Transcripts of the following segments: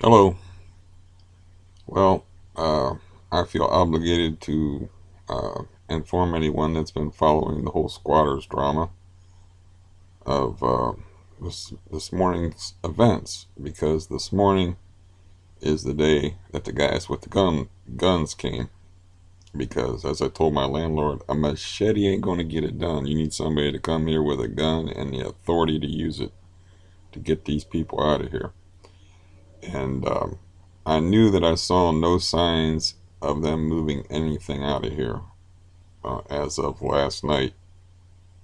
Hello. Well, I feel obligated to inform anyone that's been following the whole squatters drama of this morning's events, because this morning is the day that the guys with the guns came. Because as I told my landlord, a machete ain't going to get it done. You need somebody to come here with a gun and the authority to use it to get these people out of here. And I knew that I saw no signs of them moving anything out of here as of last night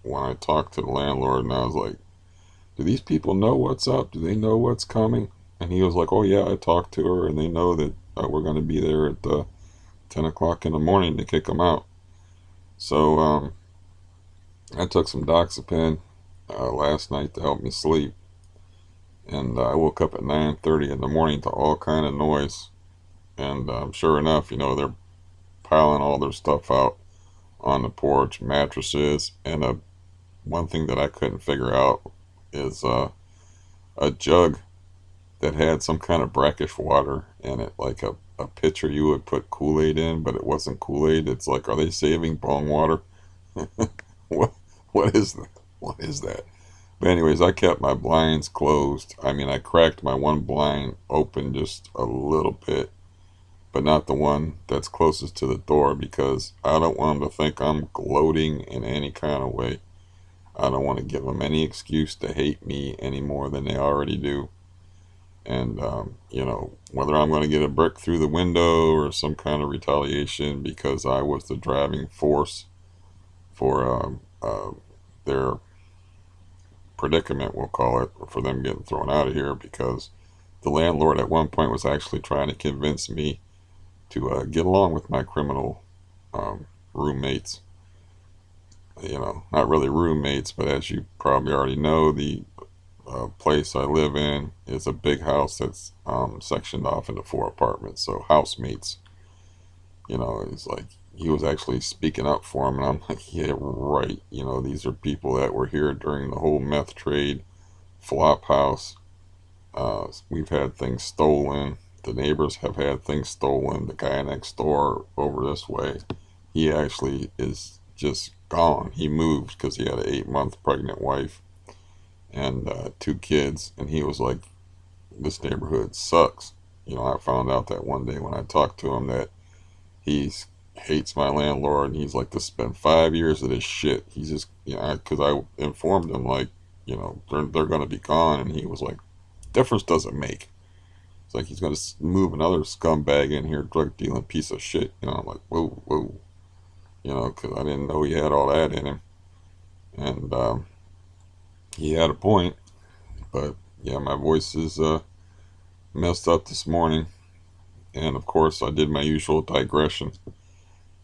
when I talked to the landlord, and I was like, do these people know what's up? Do they know what's coming? And he was like, oh yeah, I talked to her and they know that we're going to be there at 10 o'clock in the morning to kick them out. So I took some Doxepin last night to help me sleep, and I woke up at 9:30 in the morning to all kind of noise. And sure enough, they're piling all their stuff out on the porch, mattresses, and one thing that I couldn't figure out is a jug that had some kind of brackish water in it, like a pitcher you would put Kool-Aid in, but it wasn't Kool-Aid. It's like, are they saving bong water? what what is that? What is that? But anyways, I kept my blinds closed. I mean, I cracked my one blind open just a little bit, but not the one that's closest to the door, because I don't want them to think I'm gloating in any kind of way. I don't want to give them any excuse to hate me any more than they already do. And, whether I'm going to get a brick through the window or some kind of retaliation because I was the driving force for their predicament, we'll call it, for them getting thrown out of here, because the landlord at one point was actually trying to convince me to get along with my criminal roommates. Not really roommates, but as you probably already know, the place I live in is a big house that's sectioned off into four apartments. So housemates, it's like he was actually speaking up for him, and I'm like, yeah, right. These are people that were here during the whole meth trade, flop house. We've had things stolen. The neighbors have had things stolen. The guy next door over this way, he actually is just gone. He moved because he had an 8-month pregnant wife and two kids, and he was like, this neighborhood sucks. I found out that one day when I talked to him that he hates my landlord, and he's like, this has been 5 years of this shit. He's just, because I informed him, like, they're going to be gone, and he was like, difference doesn't make. It's like he's going to move another scumbag in here, drug dealing piece of shit. I'm like, whoa, whoa, because I didn't know he had all that in him. And he had a point, but yeah, my voice is messed up this morning. And of course, I did my usual digression,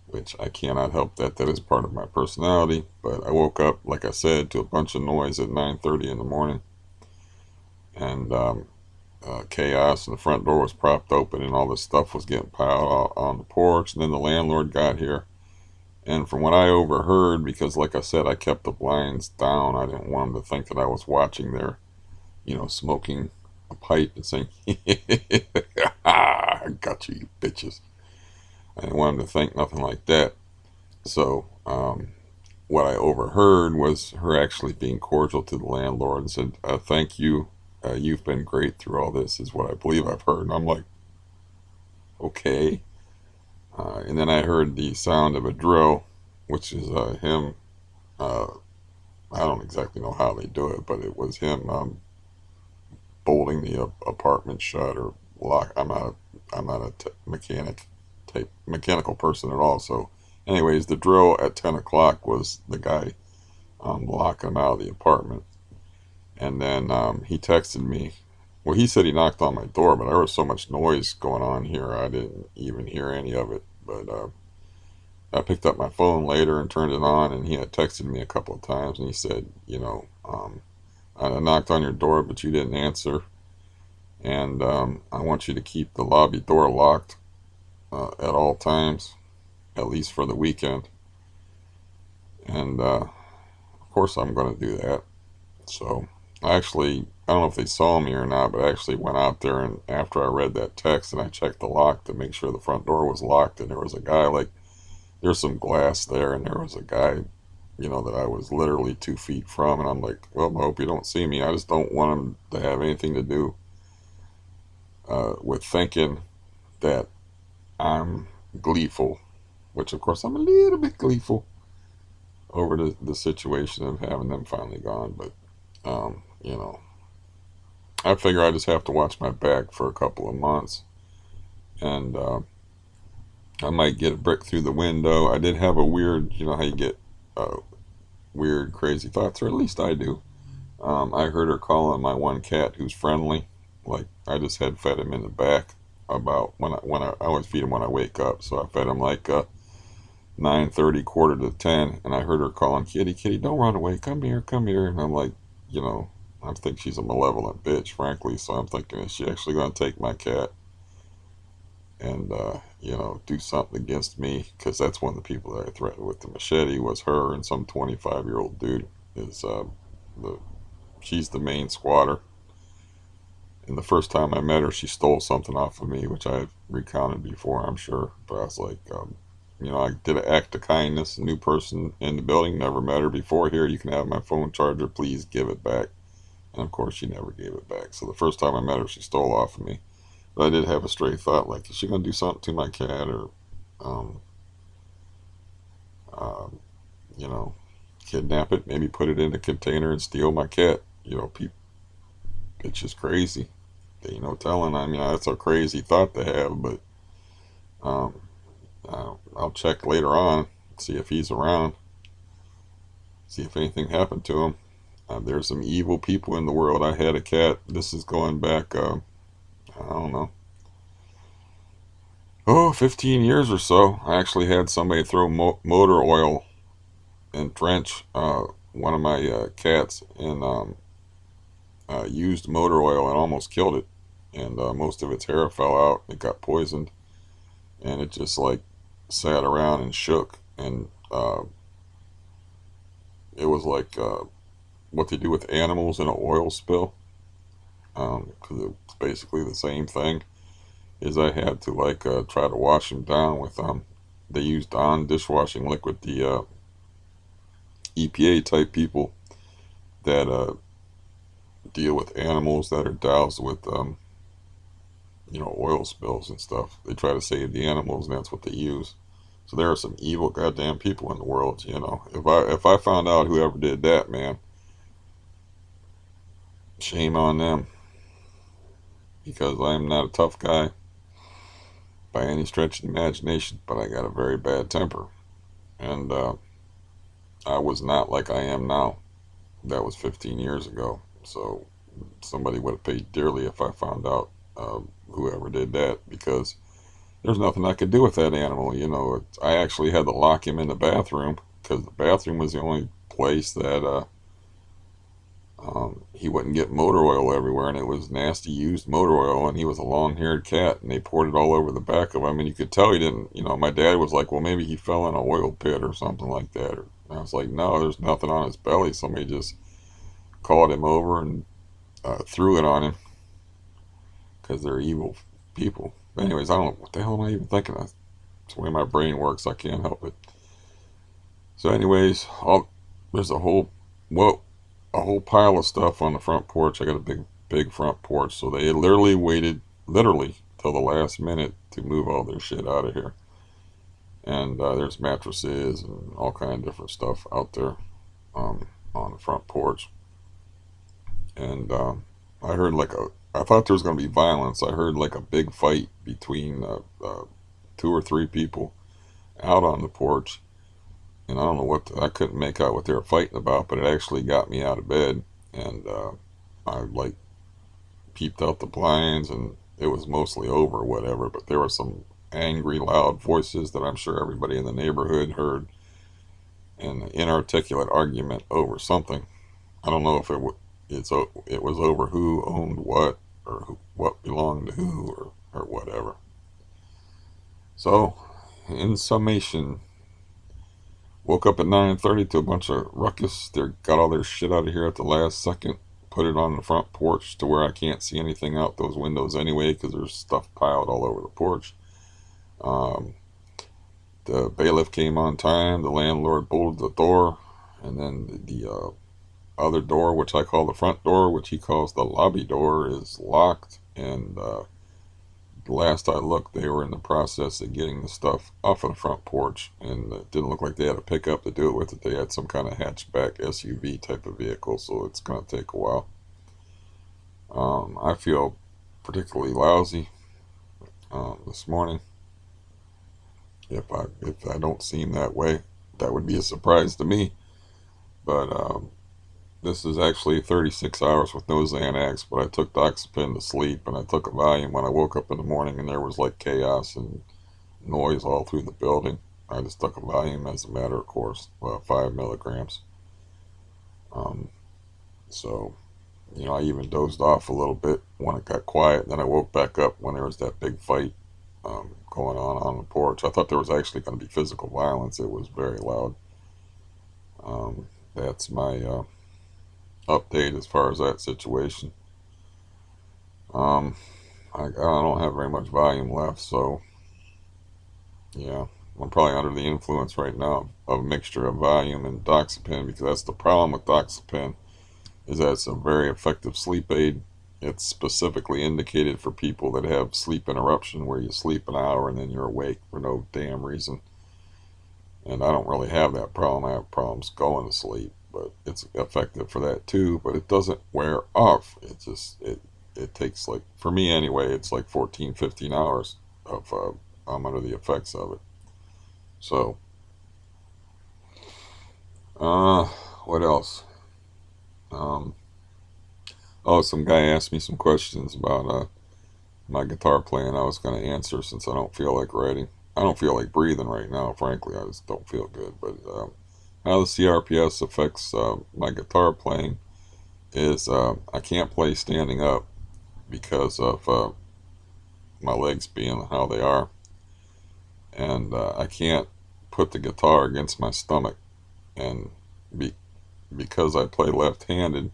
which I cannot help that. That is part of my personality. But I woke up, like I said, to a bunch of noise at 9:30 in the morning, and chaos. And the front door was propped open, and all this stuff was getting piled on the porch. And then the landlord got here, and from what I overheard, because like I said, I kept the blinds down. I didn't want them to think that I was watching their, smoking a pipe and saying, "I got you, you bitches." I didn't want them to think nothing like that. So, what I overheard was her actually being cordial to the landlord and said, "Thank you. You've been great through all this," is what I believe I've heard. And I'm like, okay. And then I heard the sound of a drill, which is him. Uh, I don't exactly know how they do it, but it was him bolting the apartment shut or lock. I'm not a mechanical person at all. So, anyways, the drill at 10 o'clock was the guy locking him out of the apartment. And then he texted me. Well, he said he knocked on my door, but there was so much noise going on here, I didn't even hear any of it. But I picked up my phone later and turned it on, and he had texted me a couple of times, and he said, I knocked on your door, but you didn't answer, and I want you to keep the lobby door locked at all times, at least for the weekend. And of course, I'm going to do that. So I don't know if they saw me or not, but I actually went out there, and after I read that text and I checked the lock to make sure the front door was locked, and there was a guy like, there's some glass there, and there was a guy, that I was literally 2 feet from, and I'm like, well, I hope you don't see me. I just don't want him to have anything to do with thinking that I'm gleeful, which of course I'm a little bit gleeful over the situation of having them finally gone, but um, you know, I figure I just have to watch my back for a couple of months, and I might get a brick through the window. I did have a weird, how you get uh, weird, crazy thoughts, or at least I do. I heard her calling my one cat who's friendly. Like I just had fed him in the back about when I always feed him when I wake up, so I fed him like 9:30, quarter to 10, and I heard her calling, "Kitty, kitty, don't run away, come here," and I'm like, you know, I think she's a malevolent bitch, frankly. So I'm thinking, is she actually going to take my cat and do something against me? Because that's one of the people that I threatened with the machete was her and some 25-year-old dude. Is the She's the main squatter. And the first time I met her, she stole something off of me, which I've recounted before, I'm sure. But I was like, I did an act of kindness. A new person in the building, never met her before. Here, you can have my phone charger. Please give it back. And of course, she never gave it back. So the first time I met her, she stole off of me. But I did have a stray thought, like, is she going to do something to my cat or, um, uh, you know, kidnap it, maybe put it in a container and steal my cat? People, it's just crazy. Telling. I mean, that's a crazy thought to have, but um, I'll check later on, see if he's around, see if anything happened to him. There's some evil people in the world. I had a cat. This is going back, I don't know, 15 years or so. I actually had somebody throw motor oil and drench one of my cats in used motor oil and almost killed it. And most of its hair fell out. It got poisoned, and it just like sat around and shook. And it was like what they do with animals in an oil spill, because it's basically the same thing. Is I had to like try to wash them down with they use Dawn dishwashing liquid, the EPA type people that deal with animals that are doused with oil spills and stuff. They try to save the animals, and that's what they use. So there are some evil goddamn people in the world. If I found out whoever did that, man, shame on them, because I am not a tough guy by any stretch of the imagination, but I got a very bad temper, and I was not like I am now. That was 15 years ago. So somebody would have paid dearly if I found out whoever did that, because there's nothing I could do with that animal. I actually had to lock him in the bathroom, because the bathroom was the only place that he wouldn't get motor oil everywhere, and it was nasty used motor oil, and he was a long-haired cat, and they poured it all over the back of him, and you could tell he didn't. My dad was like, well, maybe he fell in an oil pit or something like that. And I was like, no, there's nothing on his belly. Somebody just called him over and threw it on him, because they're evil people. But anyways, I don't know what the hell am I even thinking of. It's the way my brain works. I can't help it. So, anyways, there's a whole pile of stuff on the front porch. I got a big front porch, so they literally waited till the last minute to move all their shit out of here. And there's mattresses and all kind of different stuff out there on the front porch. And I heard I thought there was going to be violence. I heard like a big fight between two or three people out on the porch, and I don't know I couldn't make out what they were fighting about, but it actually got me out of bed, and I like peeped out the blinds, and it was mostly over or whatever, but there were some angry, loud voices that I'm sure everybody in the neighborhood heard, an inarticulate argument over something. I don't know if it was over who owned what, or what belonged to who, or whatever. So, in summation, woke up at 9:30 to a bunch of ruckus. They got all their shit out of here at the last second. put it on the front porch to where I can't see anything out those windows anyway because there's stuff piled all over the porch. Um, the bailiff came on time. The landlord bolted the door, and then the other door, which I call the front door, which he calls the lobby door, is locked. And last I looked, they were in the process of getting the stuff off of the front porch, and it didn't look like they had a pickup to do it with. They had some kind of hatchback SUV type of vehicle, so it's going to take a while. I feel particularly lousy this morning. If I don't seem that way, that would be a surprise to me. But this is actually 36 hours with no Xanax, but I took Doxepin to sleep, and I took a Valium when I woke up in the morning, and there was like chaos and noise all through the building. I just took a Valium as a matter of course, 5 milligrams. Um, so, I even dozed off a little bit when it got quiet. Then I woke back up when there was that big fight going on the porch. I thought there was actually going to be physical violence. It was very loud. That's my update as far as that situation. Um, I don't have very much volume left, so yeah, I'm probably under the influence right now of a mixture of volume and Doxepin, because that's the problem with Doxepin, is that it's a very effective sleep aid. It's specifically indicated for people that have sleep interruption, where you sleep an hour and then you're awake for no damn reason. And I don't really have that problem. I have problems going to sleep, but it's effective for that too. But it doesn't wear off. It takes, like, for me anyway, it's like 14, 15 hours of I'm under the effects of it. So, what else? Um, oh, some guy asked me some questions about my guitar playing. I was going to answer since I don't feel like writing. I don't feel like breathing right now, frankly. I just don't feel good. But how the CRPS affects my guitar playing is I can't play standing up because of my legs being how they are. And I can't put the guitar against my stomach. And be, because I play left-handed,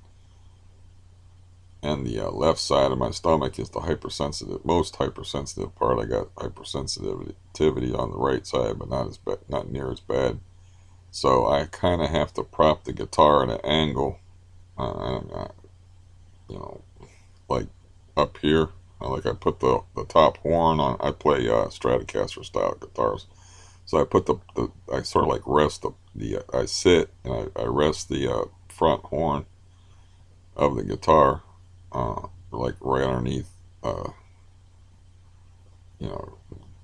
and the left side of my stomach is the most hypersensitive part. I got hypersensitivity on the right side, but not near as bad. So I kind of have to prop the guitar at an angle, uh, you know, like up here. Like I put the top horn on. I play Stratocaster style guitars, so I put I sort of like rest I sit and I rest the front horn of the guitar, like right underneath, uh, you know,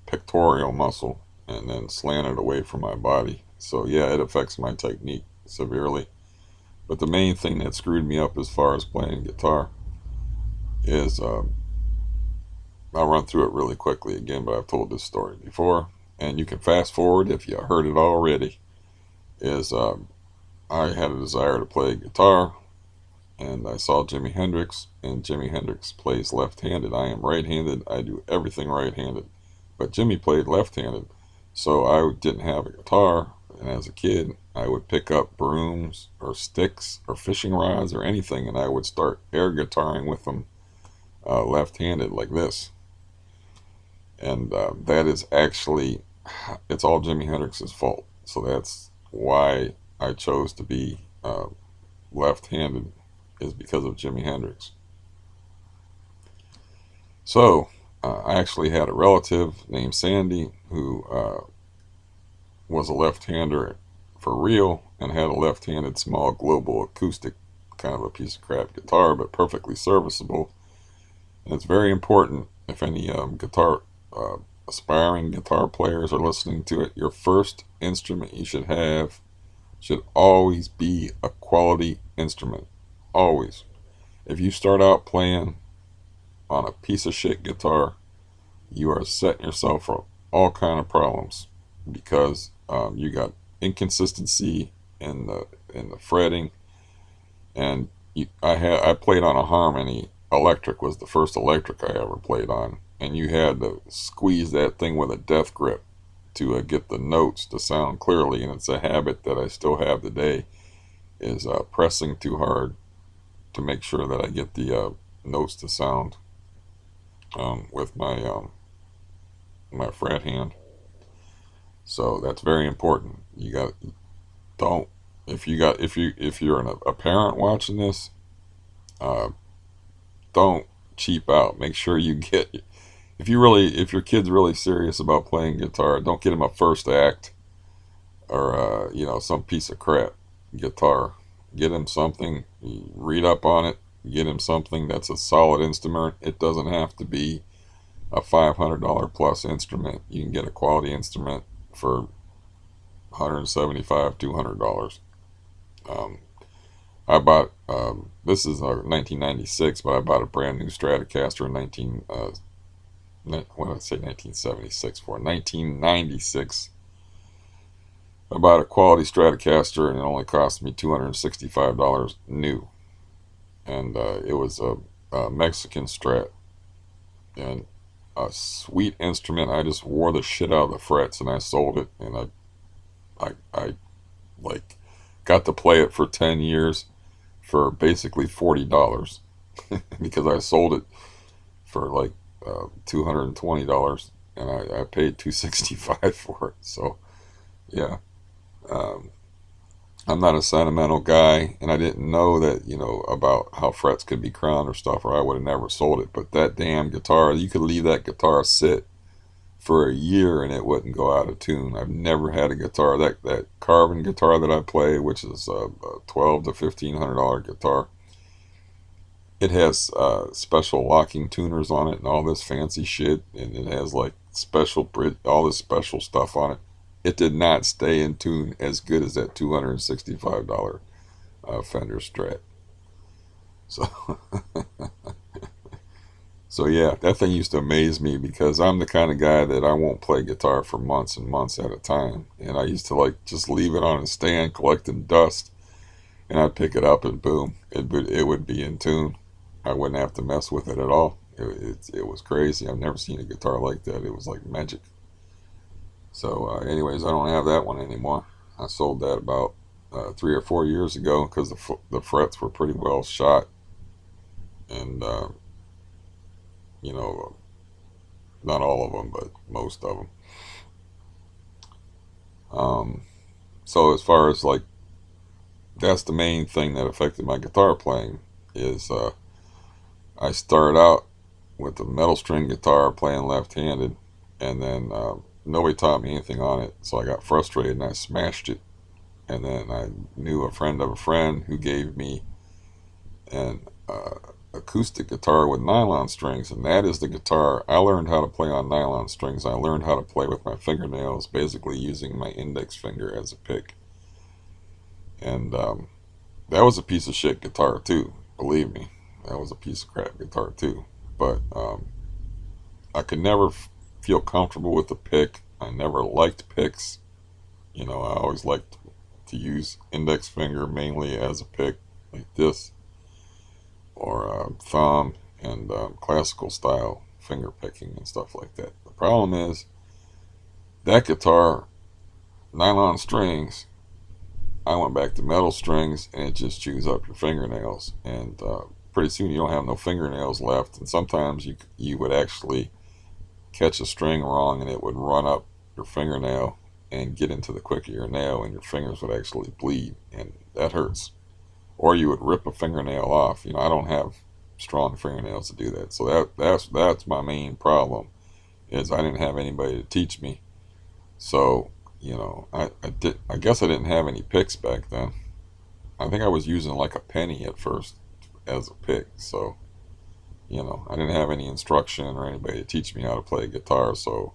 pectoral muscle, and then slant it away from my body. So yeah, it affects my technique severely. But the main thing that screwed me up as far as playing guitar is, I'll run through it really quickly again, but I've told this story before, and you can fast forward if you heard it already. Is I had a desire to play guitar, and I saw Jimi Hendrix, and Jimi Hendrix plays left-handed. I am right-handed. I do everything right-handed, but Jimmy played left-handed, so I didn't have a guitar. And as a kid, I would pick up brooms or sticks or fishing rods or anything, and I would start air guitaring with them, left-handed like this. And that is actually, it's all Jimi Hendrix's fault. So that's why I chose to be left-handed, is because of Jimi Hendrix. So I actually had a relative named Sandy who was a left-hander for real, and had a left-handed small global acoustic, kind of a piece of crap guitar, but perfectly serviceable. And it's very important, if any guitar aspiring guitar players are listening to it, your first instrument you should have should always be a quality instrument. Always. If you start out playing on a piece of shit guitar, you are setting yourself for all kind of problems, because you got inconsistency in the fretting, and I played on a Harmony electric. Was the first electric I ever played on, and you had to squeeze that thing with a death grip to get the notes to sound clearly. And it's a habit that I still have today, is pressing too hard to make sure that I get the notes to sound with my fret hand. So that's very important. You got don't if you're a parent watching this, uh, don't cheap out. Make sure you get if your kid's really serious about playing guitar, don't get him a first act or some piece of crap guitar. Get him something. Read up on it. Get him something that's a solid instrument. It doesn't have to be a $500 plus instrument. You can get a quality instrument for $175, $200. Um, I bought this is 1996, but I bought a brand new Stratocaster in 1976 for 1996. I bought a quality Stratocaster and it only cost me $265 new, and it was a Mexican Strat and a sweet instrument. I just wore the shit out of the frets and I sold it, and I like got to play it for 10 years for basically $40 because I sold it for like $220 and I paid $265 for it. So yeah, um, I'm not a sentimental guy, and I didn't know that about how frets could be crowned or stuff, or I would have never sold it. But that damn guitar, you could leave that guitar sit for a year and it wouldn't go out of tune. I've never had a guitar that carbon guitar that I play, which is a $12 to $1,500 guitar. It has special locking tuners on it and all this fancy shit, and it has like special bridge, all this special stuff on it. It did not stay in tune as good as that $265 Fender Strat. So So yeah, that thing used to amaze me because I'm the kind of guy that I won't play guitar for months and months at a time. And I used to like just leave it on a stand collecting dust, and I'd pick it up and boom, it would be in tune. I wouldn't have to mess with it at all. It was crazy. I've never seen a guitar like that. It was like magic. So anyways, I don't have that one anymore. I sold that about 3 or 4 years ago because the frets were pretty well shot, and you know not all of them, but most of them. Um, so as far as like that's the main thing that affected my guitar playing is I started out with a metal string guitar playing left-handed, and then nobody taught me anything on it, so I got frustrated and I smashed it. And then I knew a friend of a friend who gave me an acoustic guitar with nylon strings, and that is the guitar I learned how to play on nylon strings. I learned how to play with my fingernails, basically using my index finger as a pick. And that was a piece of shit guitar too. Believe me, that was a piece of crap guitar too. But I could never feel comfortable with the pick. I never liked picks. I always liked to use index finger mainly as a pick, like this, or thumb and classical style finger picking and stuff like that. The problem is that guitar, nylon strings, I went back to metal strings and it just chews up your fingernails, and pretty soon you don't have no fingernails left, and sometimes you would actually catch a string wrong and it would run up your fingernail and get into the quick of your nail, and your fingers would actually bleed, and that hurts. Or you would rip a fingernail off. I don't have strong fingernails to do that, so that's my main problem. Is I didn't have anybody to teach me. So I guess I didn't have any picks back then. I think I was using like a penny at first as a pick. So I didn't have any instruction or anybody to teach me how to play guitar. So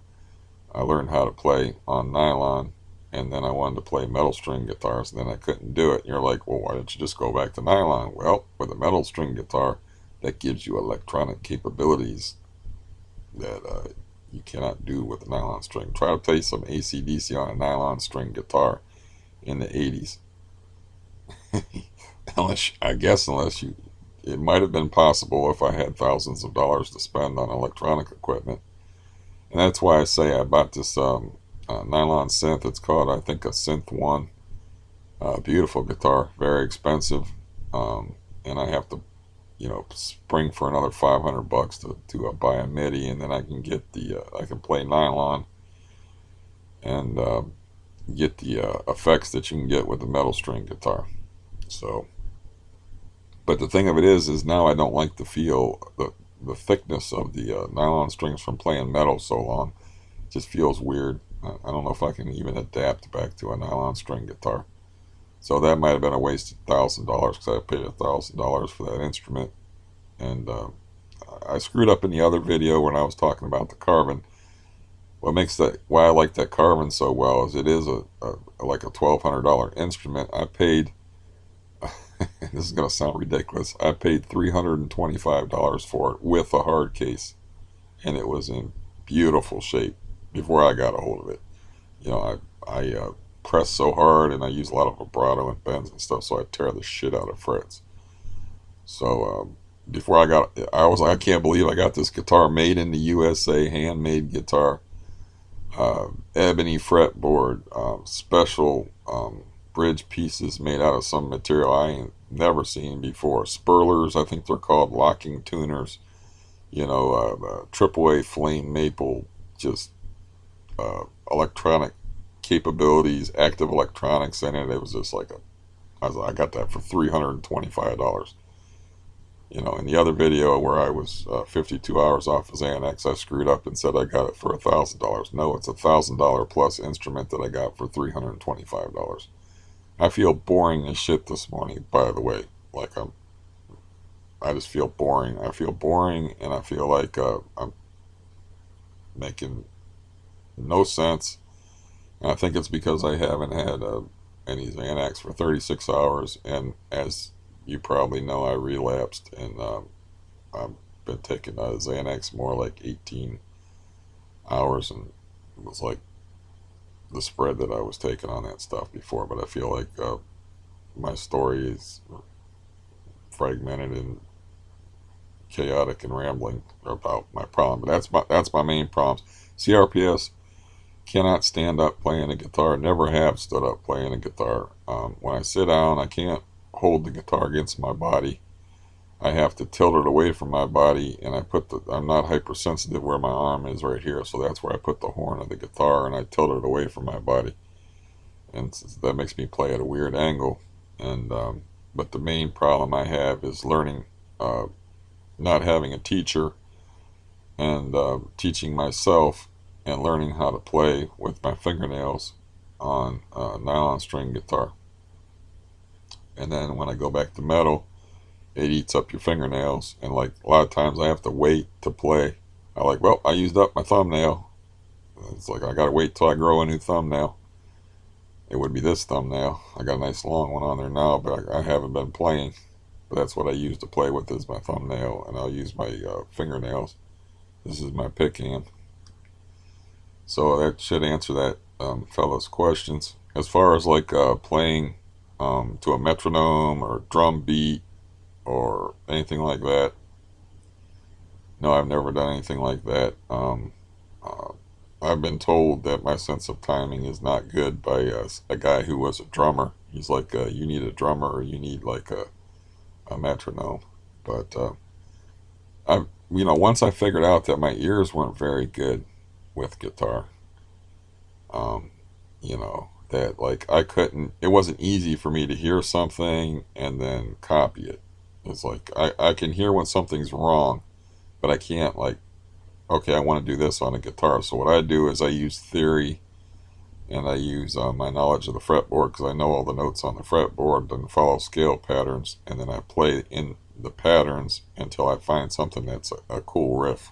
I learned how to play on nylon, and then I wanted to play metal string guitars, and then I couldn't do it. And you're like, well, why don't you just go back to nylon? Well, with a metal string guitar, that gives you electronic capabilities that you cannot do with a nylon string. Try to play some AC/DC on a nylon string guitar in the 80s. unless you, it might have been possible if I had thousands of dollars to spend on electronic equipment. And that's why I say I bought this nylon synth. It's called, I think, a Synth One. Beautiful guitar, very expensive. And I have to spring for another $500 to buy a MIDI, and then I can get I can play nylon and get the effects that you can get with the metal string guitar. So, but the thing of it is now I don't like to feel the thickness of the nylon strings from playing metal so long. It just feels weird. I don't know if I can even adapt back to a nylon string guitar. So that might have been a wasted $1,000 because I paid $1,000 for that instrument. And I screwed up in the other video when I was talking about the carbon. What makes that, why I like that carbon so well, is it is like a $1,200 instrument. I paid, this is going to sound ridiculous, I paid $325 for it with a hard case, and it was in beautiful shape before I got a hold of it. I press so hard, and I use a lot of vibrato and bends and stuff, so I tear the shit out of frets. So before I was like, I can't believe I got this guitar made in the USA, handmade guitar, ebony fretboard, special bridge pieces made out of some material I ain't never seen before. Spurlers, I think they're called, locking tuners, AAA flame maple, just electronic capabilities, active electronics in it. It was just like I got that for $325. In the other video where I was 52 hours off of Xanax, I screwed up and said I got it for $1,000. No, it's $1,000 plus instrument that I got for $325. I feel boring as shit this morning, by the way. Like I just feel boring. I feel boring, and I feel like I'm making no sense. And I think it's because I haven't had any Xanax for 36 hours, and as you probably know, I relapsed, and I've been taking Xanax more like 18 hours, and it was like the spread that I was taking on that stuff before. But I feel like my story is fragmented and chaotic and rambling about my problem. But that's my main problems. CRPS, cannot stand up playing a guitar. Never have stood up playing a guitar. When I sit down, I can't hold the guitar against my body. I have to tilt it away from my body, and I'm not hypersensitive where my arm is right here, so that's where I put the horn of the guitar, and I tilt it away from my body, and that makes me play at a weird angle. And but the main problem I have is learning, not having a teacher, and teaching myself and learning how to play with my fingernails on a nylon string guitar. And then when I go back to metal, it eats up your fingernails, and like a lot of times I have to wait to play. I used up my thumbnail. It's like I gotta wait till I grow a new thumbnail. It would be this thumbnail. I got a nice long one on there now, but I haven't been playing. But that's what I use to play with, is my thumbnail, and I'll use my fingernails. This is my pick hand. So that should answer that fellow's questions. As far as like playing to a metronome or drum beat or anything like that, no, I've never done anything like that. I've been told that my sense of timing is not good by a guy who was a drummer. He's like, you need a drummer, or you need like a metronome. But once I figured out that my ears weren't very good with guitar, that like it wasn't easy for me to hear something and then copy it. It's like I can hear when something's wrong, but I can't, like, okay, I want to do this on a guitar. So what I do is I use theory, and I use my knowledge of the fretboard, because I know all the notes on the fretboard and follow scale patterns, and then I play in the patterns until I find something that's a cool riff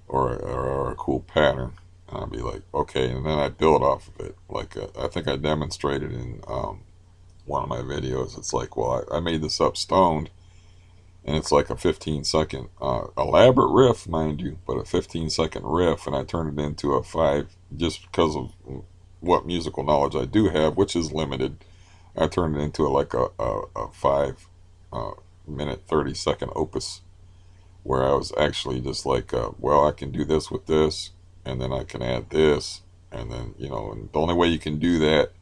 or a cool pattern. And I'll be like, okay, and then I build off of it. Like I think I demonstrated in one of my videos. It's like, well, I made this up stoned, and it's like a 15-second elaborate riff, mind you, but a 15-second riff, and I turned it into a 5, just because of what musical knowledge I do have, which is limited. I turned it into like a 5 minute 30-second opus, where I was actually just like, well, I can do this with this, and then I can add this, and then, and the only way you can do that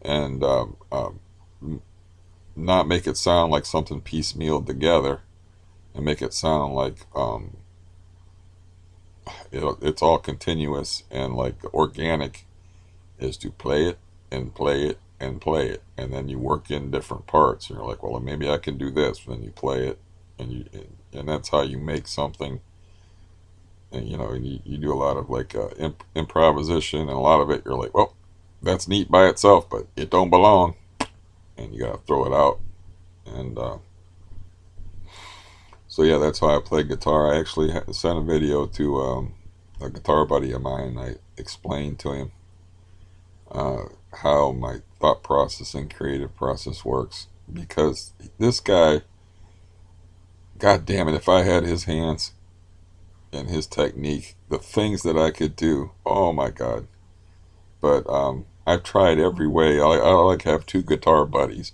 and not make it sound like something piecemealed together, and make it sound like it's all continuous and like organic, is to play it and play it and play it, and then you work in different parts. And you're like, well, maybe I can do this. And then you play it, and that's how you make something. And you do a lot of like improvisation, and a lot of it you're like, well, that's neat by itself, but it don't belong, and you gotta throw it out. And so yeah, that's how I play guitar. I actually sent a video to a guitar buddy of mine. I explained to him uh, how my thought process and creative process works, because this guy, god damn it, if I had his hands and his technique, the things that I could do, oh my god. But I've tried every way. I like have two guitar buddies,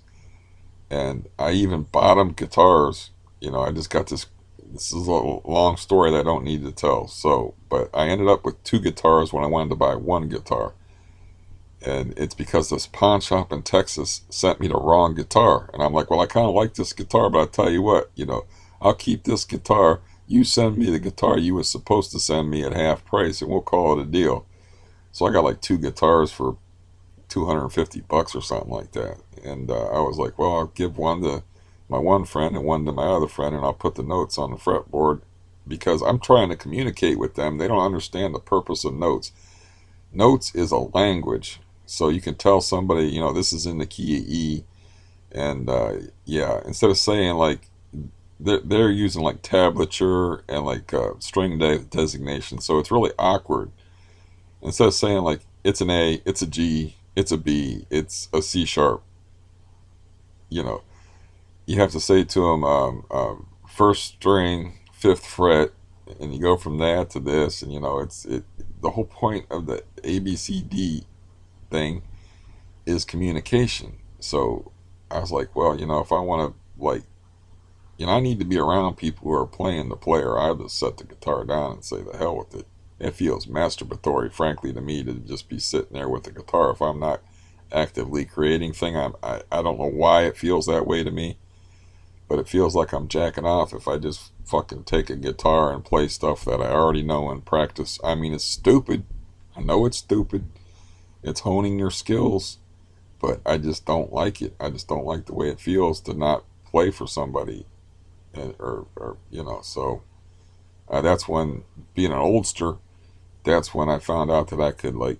and I even bought them guitars. I just got this. This is a long story that I don't need to tell. So, but I ended up with two guitars when I wanted to buy one guitar, and it's because this pawn shop in Texas sent me the wrong guitar, and I'm like, well, I kind of like this guitar, but I'll tell you what, I'll keep this guitar. You send me the guitar you were supposed to send me at half price, and we'll call it a deal. So I got like two guitars for $250 or something like that. And I was like, well, I'll give one to my one friend and one to my other friend, and I'll put the notes on the fretboard, because I'm trying to communicate with them. They don't understand the purpose of notes. Notes is a language. So you can tell somebody, this is in the key of E. And yeah, instead of saying like, they're using like tablature and like string designation. So it's really awkward. Instead of saying like, it's an A, it's a G, it's a B, it's a C sharp, you know, you have to say to them, first string, fifth fret, and you go from that to this, and the whole point of the ABCD thing is communication. So I was like, well, if I want to like, I need to be around people who are playing the player. I just set the guitar down and say the hell with it. It feels masturbatory, frankly, to me, to just be sitting there with the guitar if I'm not actively creating thing. I don't know why it feels that way to me, but it feels like I'm jacking off if I just fucking take a guitar and play stuff that I already know and practice. I mean, it's stupid. I know it's stupid. It's honing your skills, but I just don't like it. I just don't like the way it feels to not play for somebody, so that's when, being an oldster, that's when I found out that I could like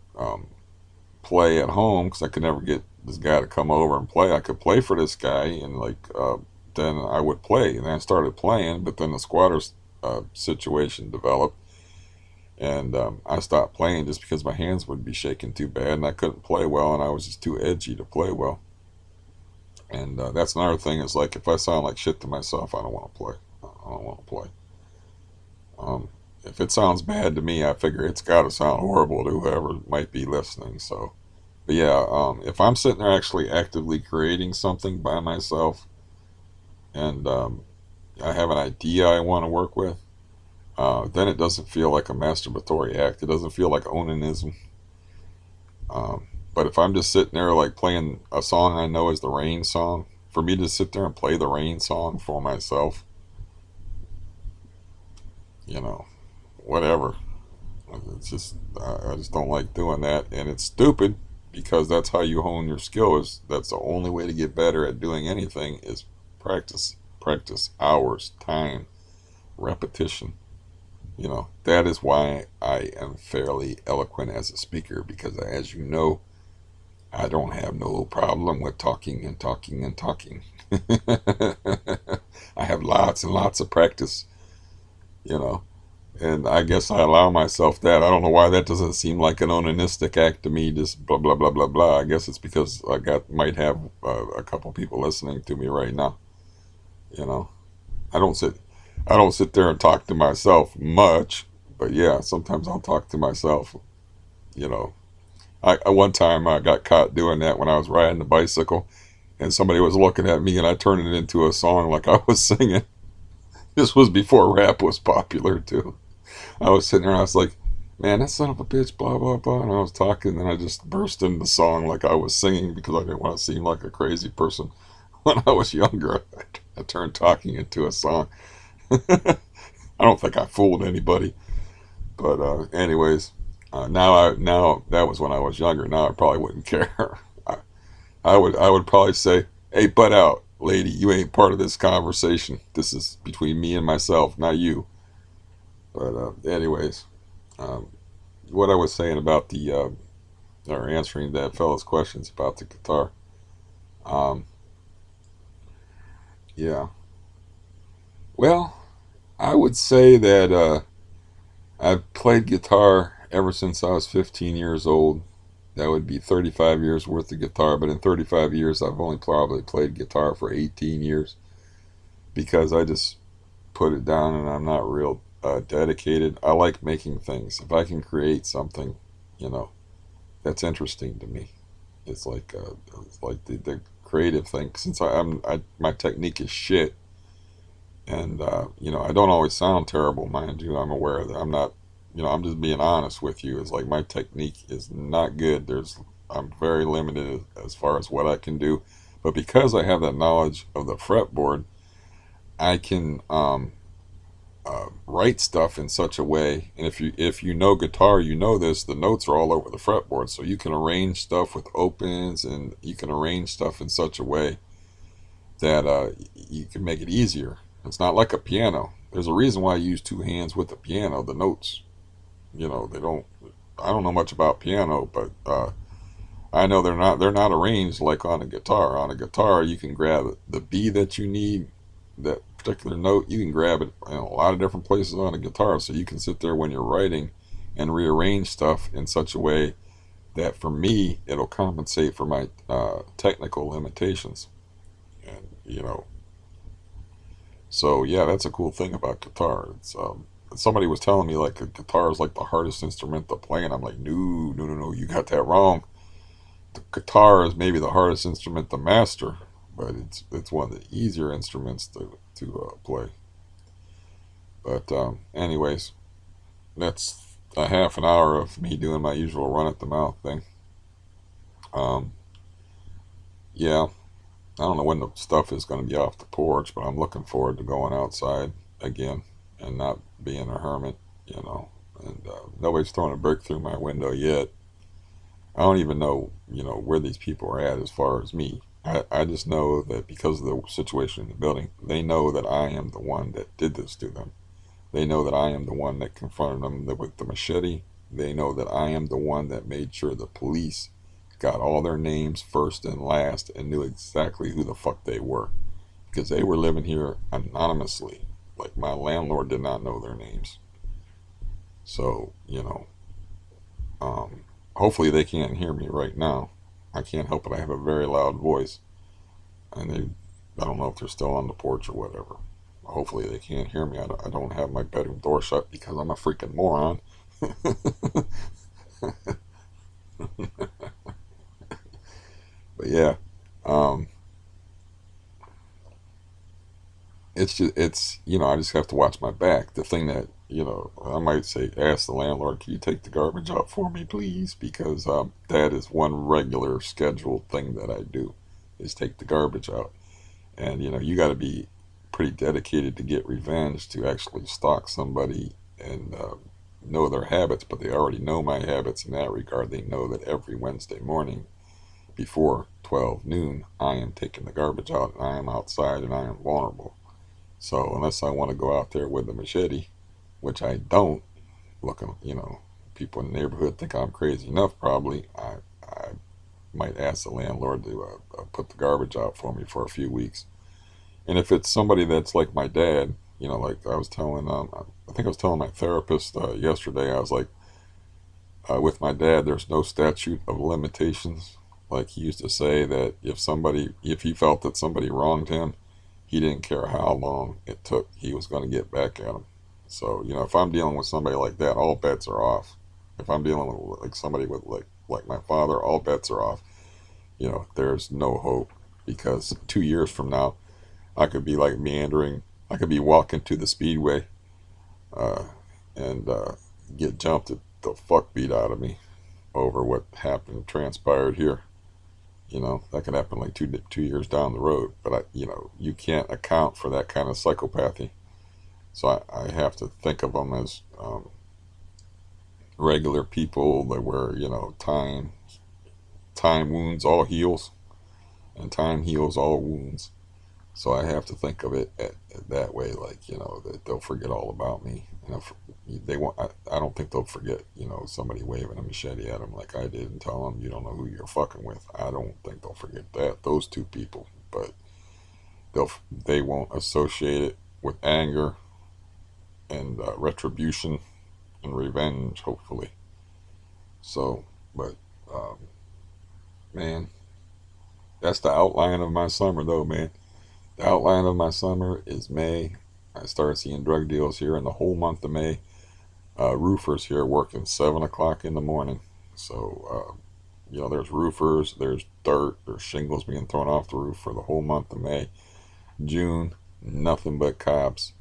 play at home, because I could never get this guy to come over and play. I could play for this guy, and like then I would play, and then I started playing. But then the squatters situation developed, and I stopped playing just because my hands would be shaking too bad, and I couldn't play well, and I was just too edgy to play well. And that's another thing, is like, if I sound like shit to myself, I don't want to play. I don't want to play. Um, if it sounds bad to me, I figure it's got to sound horrible to whoever might be listening. So, but yeah, if I'm sitting there actually actively creating something by myself, and I have an idea I want to work with, then it doesn't feel like a masturbatory act. It doesn't feel like onanism. But if I'm just sitting there like playing a song I know is the Rain song, for me to sit there and play the Rain song for myself, you know, whatever. It's just I just don't like doing that, and it's stupid, because that's how you hone your skill. Is That's the only way to get better at doing anything, is practice, practice, hours, time, repetition. That is why I am fairly eloquent as a speaker, because as you know, I don't have no problem with talking and talking and talking. I have lots and lots of practice, you know. And I guess I allow myself that. I don't know why that doesn't seem like an onanistic act to me. Just blah blah blah blah blah. I guess it's because I might have a couple people listening to me right now. You know, I don't sit I don't sit there and talk to myself much, but yeah, sometimes I'll talk to myself. You know, one time I got caught doing that when I was riding the bicycle, and somebody was looking at me, and I turned it into a song like I was singing. This was before rap was popular too. I was sitting there, I was like, man, that son of a bitch, blah, blah, blah. And I was talking, and I just burst into the song like I was singing, because I didn't want to seem like a crazy person when I was younger, I turned talking into a song. I don't think I fooled anybody, but anyways, now that was when I was younger. Now I probably wouldn't care. I, I would probably say, "Hey, butt out, lady. You ain't part of this conversation. This is between me and myself, not you." But anyways, um, what I was saying about the or answering that fellow's questions about the guitar. Um, yeah. Well, I would say that I've played guitar ever since I was 15 years old. That would be 35 years worth of guitar, but in 35 years, I've only probably played guitar for 18 years because I just put it down and I'm not real dedicated. I like making things. If I can create something, you know, that's interesting to me. It's like the creative thing. Since my technique is shit, and I don't always sound terrible, mind you. I'm aware that I'm not. I'm just being honest with you. It's like my technique is not good. I'm very limited as far as what I can do, but because I have that knowledge of the fretboard, I can write stuff in such a way. And if you know guitar, you know this. The notes are all over the fretboard, so you can arrange stuff with opens, and you can arrange stuff in such a way that you can make it easier. It's not like a piano. There's a reason why I use two hands with the piano. The notes, they don't. I don't know much about piano, but I know they're not arranged like on a guitar. On a guitar, you can grab the B that you need, that particular note. You can grab it in a lot of different places on a guitar, so you can sit there when you're writing and rearrange stuff in such a way that for me it'll compensate for my technical limitations. And so yeah, that's a cool thing about guitar. It's somebody was telling me like a guitar is like the hardest instrument to play, and I'm like, no, no, no, no, you got that wrong. The guitar is maybe the hardest instrument to master, but it's one of the easier instruments to play. But anyways, that's a half an hour of me doing my usual run at the mouth thing. Um, yeah, I don't know when the stuff is going to be off the porch, but I'm looking forward to going outside again and not being a hermit, you know. And nobody's thrown a brick through my window yet. I don't even know, where these people are at as far as me. I just know that because of the situation in the building, they know that I am the one that did this to them. They know that I am the one that confronted them with the machete. They know that I am the one that made sure the police got all their names first and last and knew exactly who the fuck they were. Because they were living here anonymously. Like my landlord did not know their names. So, hopefully they can't hear me right now. I can't help it. I have a very loud voice. And I don't know if they're still on the porch or whatever. Hopefully they can't hear me. I don't have my bedroom door shut because I'm a freaking moron. But yeah, um, I just have to watch my back. The thing that I might say, ask the landlord, can you take the garbage out for me, please? Because that is one regular scheduled thing that I do, is take the garbage out. And you got to be pretty dedicated to get revenge to actually stalk somebody and know their habits. But they already know my habits in that regard. They know that every Wednesday morning before 12 noon, I am taking the garbage out, and I am outside, and I am vulnerable. So unless I want to go out there with a machete, which I don't, looking, people in the neighborhood think I'm crazy enough. Probably, I might ask the landlord to put the garbage out for me for a few weeks. And if it's somebody that's like my dad, like I was telling, I think I was telling my therapist yesterday, I was like, with my dad, there's no statute of limitations. Like he used to say that if he felt that somebody wronged him, he didn't care how long it took, he was going to get back at him. So, if I'm dealing with somebody like that, all bets are off. If I'm dealing with like somebody with like my father, all bets are off. There's no hope because 2 years from now, I could be like meandering. I could be walking to the speedway uh, and get jumped the fuck beat out of me over what happened, transpired here. that could happen like 2 years down the road. But you can't account for that kind of psychopathy. So I have to think of them as regular people that where time wounds all heals, and time heals all wounds. So I have to think of it that way, like that they'll forget all about me. They won't. I don't think they'll forget. Somebody waving a machete at them like I did and tell them you don't know who you're fucking with. I don't think they'll forget that. Those two people, but they won't associate it with anger and retribution and revenge. Hopefully. So, but um, man, that's the outline of my summer, though, man. The outline of my summer is May. I started seeing drug deals here in the whole month of May. Roofers here working 7 o'clock in the morning. So, there's roofers, there's dirt, there's shingles being thrown off the roof for the whole month of May. June, nothing but cops.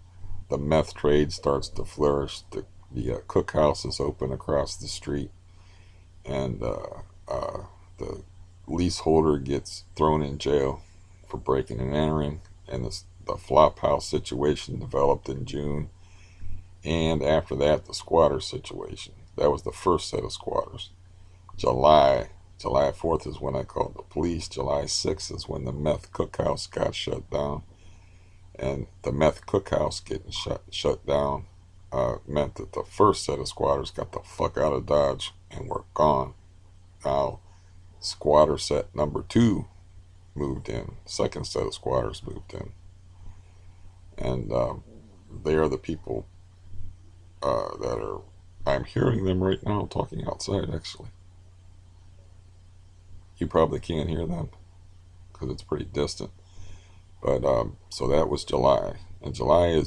The meth trade starts to flourish. The cookhouse is open across the street, and the leaseholder gets thrown in jail for breaking and entering, and the flop house situation developed in June, and after that, the squatter situation. That was the first set of squatters. July 4th is when I called the police. July 6th is when the meth cookhouse got shut down, and the meth cookhouse getting shut down meant that the first set of squatters got the fuck out of Dodge and were gone. Now, squatter set number two moved in. Second set of squatters moved in, and they are the people that are. I'm hearing them right now talking outside. Actually, you probably can't hear them because it's pretty distant. But so that was July, and July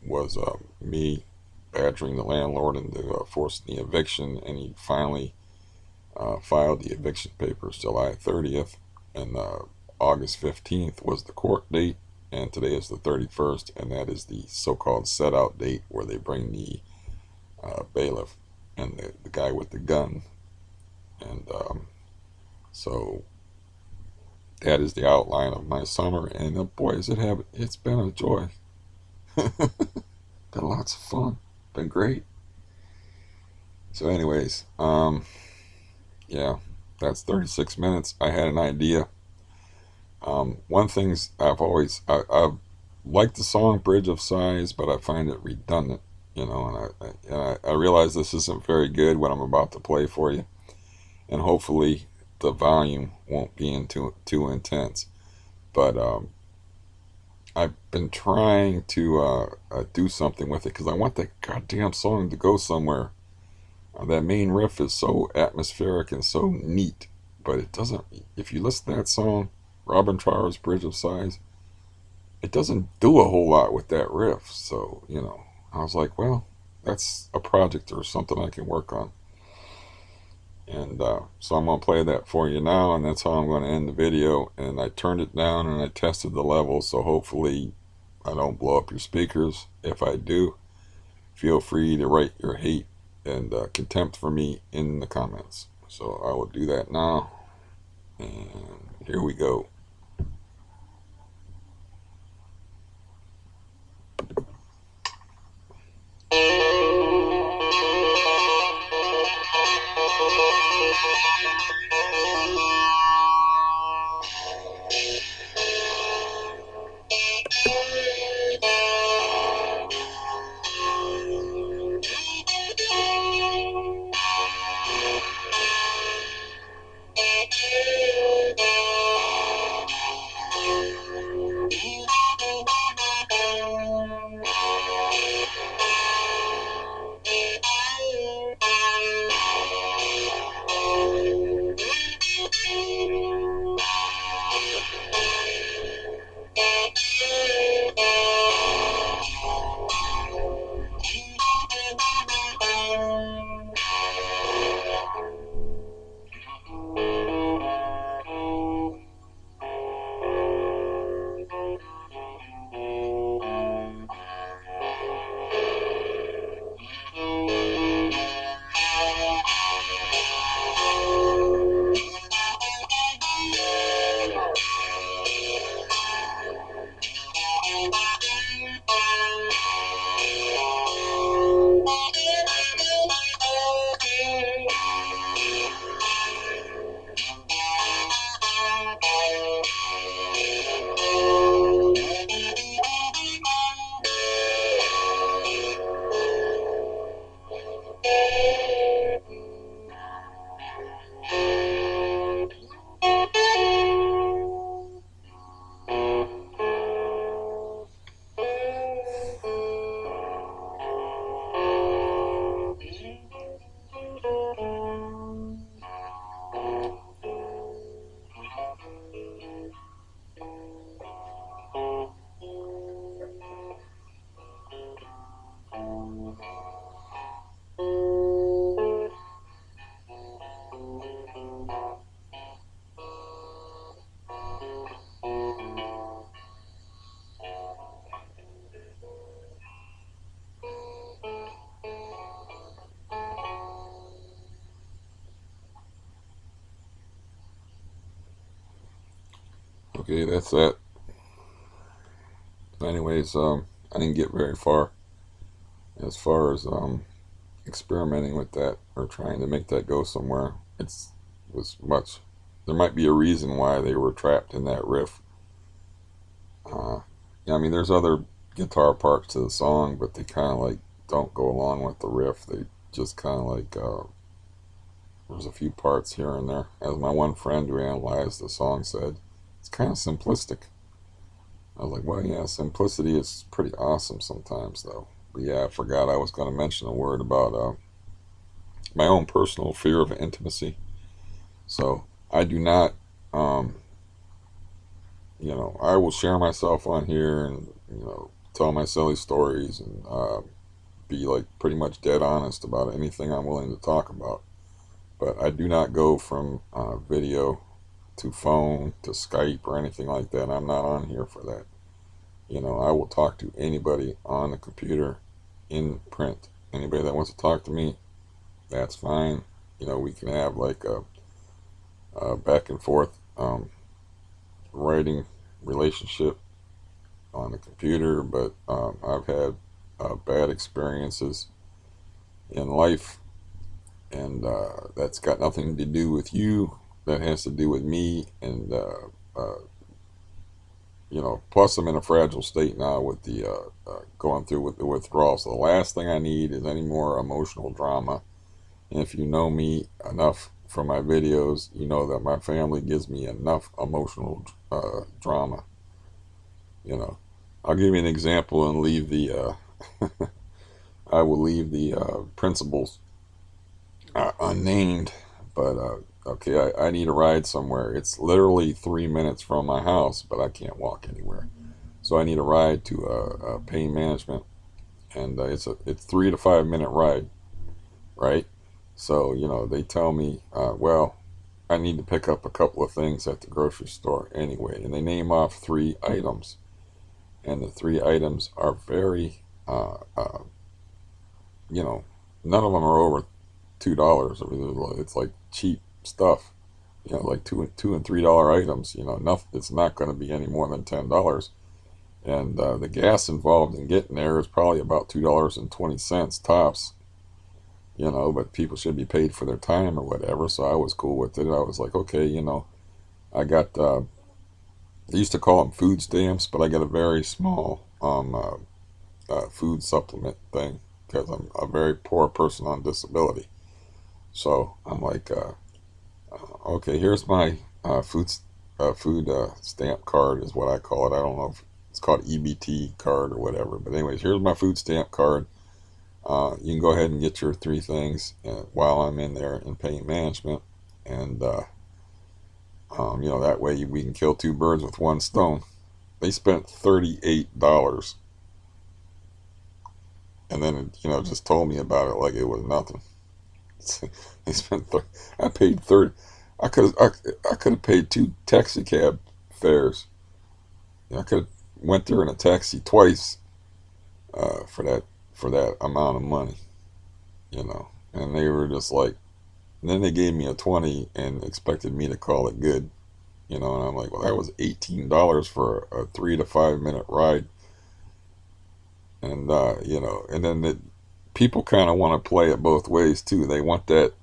was me badgering the landlord into forcing the eviction, and he finally filed the eviction papers July 30th, and August 15th was the court date, and today is the 31st, and that is the so-called set-out date where they bring the bailiff and the guy with the gun. And so that is the outline of my summer, and boy, it's been a joy. Been lots of fun. Been great. So, anyways, yeah, that's 36 minutes. I had an idea. One thing's I've liked the song Bridge of Sighs, but I find it redundant, and I realize this isn't very good what I'm about to play for you, and hopefully the volume won't be too intense. But I've been trying to do something with it because I want that goddamn song to go somewhere. That main riff is so atmospheric and so neat, but it doesn't. If you listen to that song, Robin Trower's Bridge of Sighs, it doesn't do a whole lot with that riff. So, I was like, well, that's a project or something I can work on. And so I'm going to play that for you now, and that's how I'm going to end the video. And I turned it down and I tested the level, so hopefully I don't blow up your speakers. If I do, feel free to write your hate and contempt for me in the comments. So I will do that now, and here we go. Okay, that's that. Anyways, I didn't get very far as experimenting with that or trying to make that go somewhere. It's was much. There might be a reason why they were trapped in that riff. Yeah, I mean, there's other guitar parts to the song, but they kind of like don't go along with the riff. They just kind of like there's a few parts here and there. As my one friend who analyzed the song said, it's kind of simplistic. I was like, well, yeah, simplicity is pretty awesome sometimes, though. But yeah, I forgot I was going to mention a word about my own personal fear of intimacy. So I do not, um, I will share myself on here and tell my silly stories and be like pretty much dead honest about anything I'm willing to talk about. But I do not go from video to phone to Skype or anything like that. I'm not on here for that. I will talk to anybody on the computer in print. Anybody that wants to talk to me, that's fine. We can have like a back and forth writing relationship on the computer, but I've had bad experiences in life, and that's got nothing to do with you. That has to do with me, and plus I'm in a fragile state now with the going through with the withdrawal. So the last thing I need is any more emotional drama. And if you know me enough from my videos, you know that my family gives me enough emotional drama. You know, I'll give you an example and leave the. I will leave the principals unnamed, but okay, I need a ride somewhere. It's literally 3 minutes from my house, but I can't walk anywhere. So I need a ride to pain management, and it's 3 to 5 minute ride, right? So they tell me, well, I need to pick up a couple of things at the grocery store anyway, and they name off 3 items, and the 3 items are very, you know, none of them are over $2. It's like cheap stuff, like two and $3 items. Nothing. It's not going to be any more than $10, and the gas involved in getting there is probably about $2.20 tops. But people should be paid for their time or whatever. So I was cool with it. I was like, okay, I got. They used to call them food stamps, but I got a very small food supplement thing because I'm a very poor person on disability. So I'm like, okay, here's my food stamp card is what I call it. I don't know if it's called EBT card or whatever, but anyways, here's my food stamp card. You can go ahead and get your 3 things while I'm in there in pain management, and that way we can kill 2 birds with 1 stone. They spent $38, and then just told me about it like it was nothing. They spent. I paid 30. I could have paid 2 taxi cab fares. I could have went there in a taxi twice for that amount of money. And they were just like. And then they gave me a 20 and expected me to call it good. And I'm like, well, that was $18 for a 3 to 5 minute ride. And and then people kind of want to play it both ways too. They want that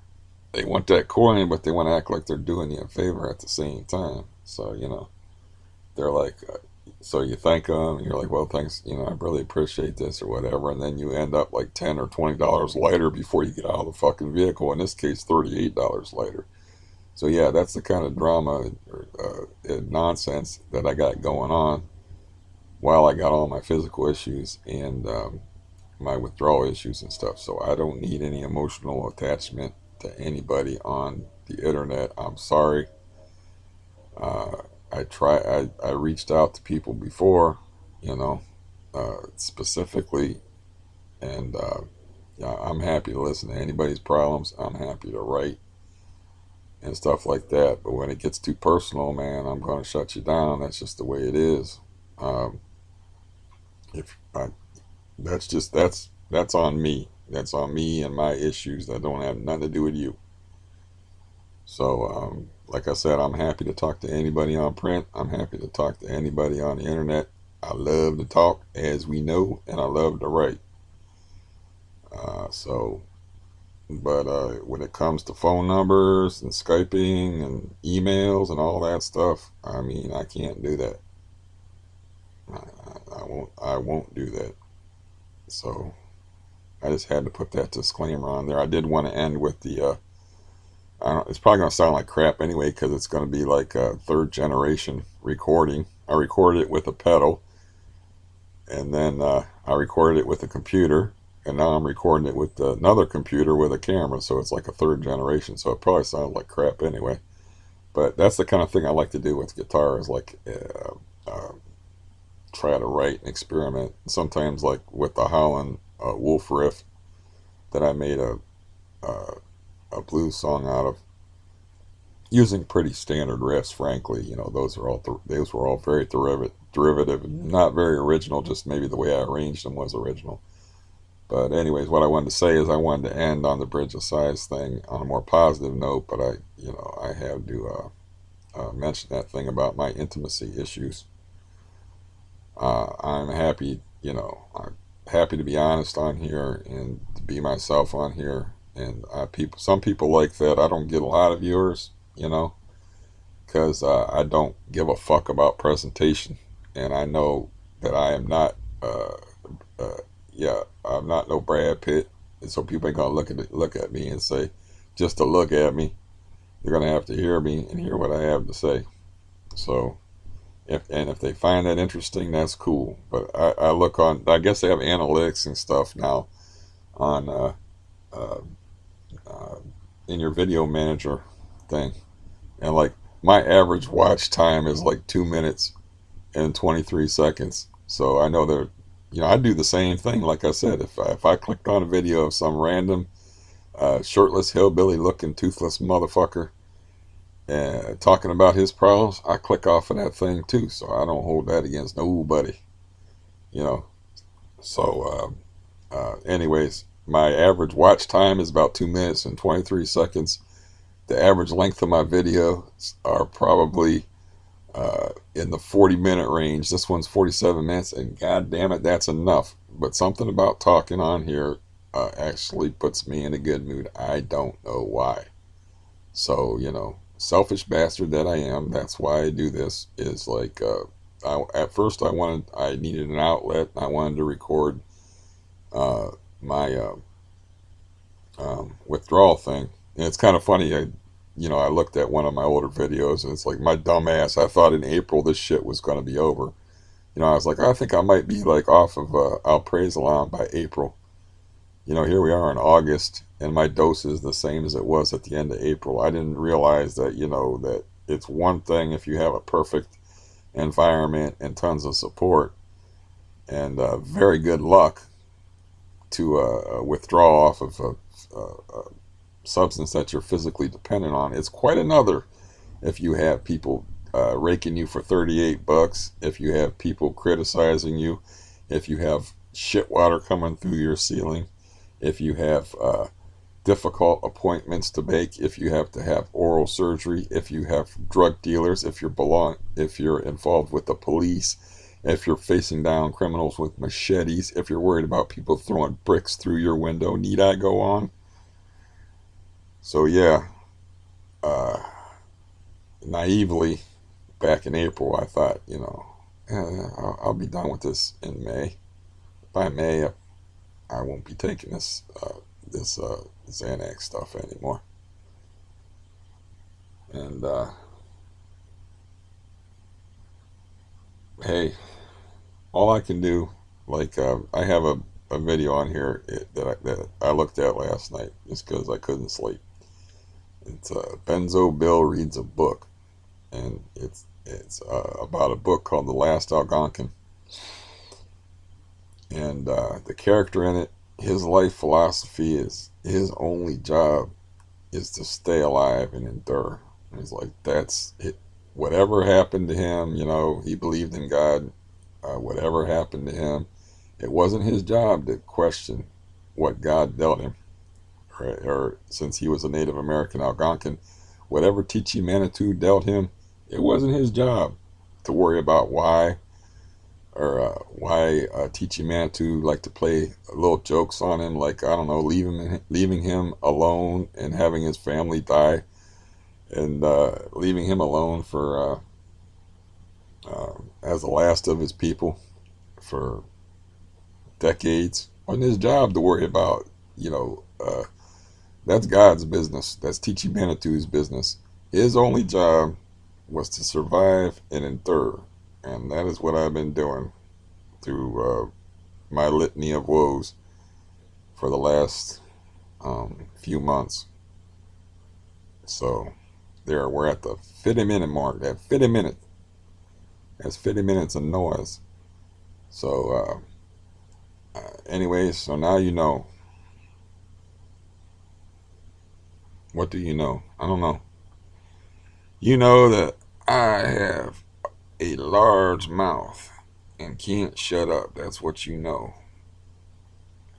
coin, but they want to act like they're doing you a favor at the same time. So they're like, so you thank them, and you're like, well, thanks, I really appreciate this or whatever, and then you end up like $10 or $20 lighter before you get out of the fucking vehicle. In this case, $38 lighter. So yeah, that's the kind of drama or nonsense that I got going on while I got all my physical issues and my withdrawal issues and stuff. So I don't need any emotional attachment to anybody on the internet. I'm sorry. Uh, I reached out to people before, specifically, and yeah, I'm happy to listen to anybody's problems. I'm happy to write and stuff like that. But when it gets too personal, man, I'm going to shut you down. That's just the way it is. Um, if I, that's on me. That's on me and my issues that don't have nothing to do with you. So Like I said, I'm happy to talk to anybody on print. I'm happy to talk to anybody on the internet. I love to talk, as we know, and I love to write. So, but when it comes to phone numbers and Skyping and emails and all that stuff, I mean, I can't do that. I won't. I won't do that. So I just had to put that disclaimer on there. I did want to end with the. I don't, it's probably gonna sound like crap anyway because it's gonna be like a third generation recording. I recorded it with a pedal, and then I recorded it with a computer, and now I'm recording it with another computer with a camera. So it's like a third generation. So it probably sounds like crap anyway. But that's the kind of thing I like to do with guitar is like try to write and experiment. Sometimes like with the Holland Wolf riff that I made a, a blues song out of using pretty standard riffs. Frankly, you know those were all very derivative, not very original. Just maybe the way I arranged them was original. But anyways, what I wanted to say is I wanted to end on the Bridge of Sighs thing on a more positive note. But I have to mention that thing about my intimacy issues. I'm happy, I'm happy to be honest on here and to be myself on here. And some people like that. I don't get a lot of viewers, because I don't give a fuck about presentation, and I know that I am not. Uh, yeah, I'm not no Brad Pitt, and so people ain't gonna look at me and say, just to look at me. They're gonna have to hear me and hear what I have to say. So if they find that interesting, that's cool. But I look on. I guess they have analytics and stuff now on uh, uh, in your video manager thing, and like my average watch time is like 2 minutes and 23 seconds. So I know that I do the same thing. Like I said, if I clicked on a video of some random shirtless hillbilly looking toothless motherfucker talking about his problems, I click off of that thing too. So I don't hold that against nobody, you know. So, anyways, my average watch time is about 2 minutes and 23 seconds. The average length of my videos are probably in the 40-minute range. This one's 47 minutes, and god damn it, that's enough. But something about talking on here actually puts me in a good mood. I don't know why. So, selfish bastard that I am, that's why I do this, is like, at first I needed an outlet. I wanted to record my withdrawal thing. And it's kind of funny. I looked at one of my older videos, and it's like my dumb ass. I thought in April this shit was going to be over. I was like, I think I might be like off of Al Praise Alon by April. Here we are in August, and my dose is the same as it was at the end of April. I didn't realize that, that it's one thing if you have a perfect environment and tons of support and very good luck to withdraw off of a substance that you're physically dependent on. It's quite another if you have people raking you for $38, if you have people criticizing you, if you have shit water coming through your ceiling, if you have difficult appointments to make, if you have to have oral surgery, if you have drug dealers, if you're involved with the police, if you're facing down criminals with machetes, if you're worried about people throwing bricks through your window. Need I go on? So yeah, uh, naively, back in April, I thought, I'll be done with this in May. By May, I won't be taking this Xanax stuff anymore. And hey, all I can do, like I have a video on here that I looked at last night just because I couldn't sleep. It's Benzo Bill reads a book, and it's about a book called The Last Algonquin, and the character in it, his life philosophy is his only job is to stay alive and endure. And it's like that's it. Whatever happened to him, he believed in God. Whatever happened to him, it wasn't his job to question what God dealt him. Or since he was a Native American Algonquin, whatever Teaching Manitou dealt him, it wasn't his job to worry about why Teaching Manitou like to play little jokes on him, like, I don't know, leaving him alone and having his family die, and leaving him alone for as the last of his people for decades. Wasn't his job to worry about, you know, that's God's business. That's Teaching Manitou's business. His only job was to survive and endure, and that is what I've been doing through my litany of woes for the last few months. So there, we're at the 50-minute mark. That 50 minute, that's 50 minutes of noise. So anyways, so now you know. What do you know? I don't know. You know that I have a large mouth and can't shut up. That's what you know.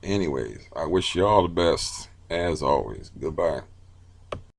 Anyways, I wish you all the best as always. Goodbye.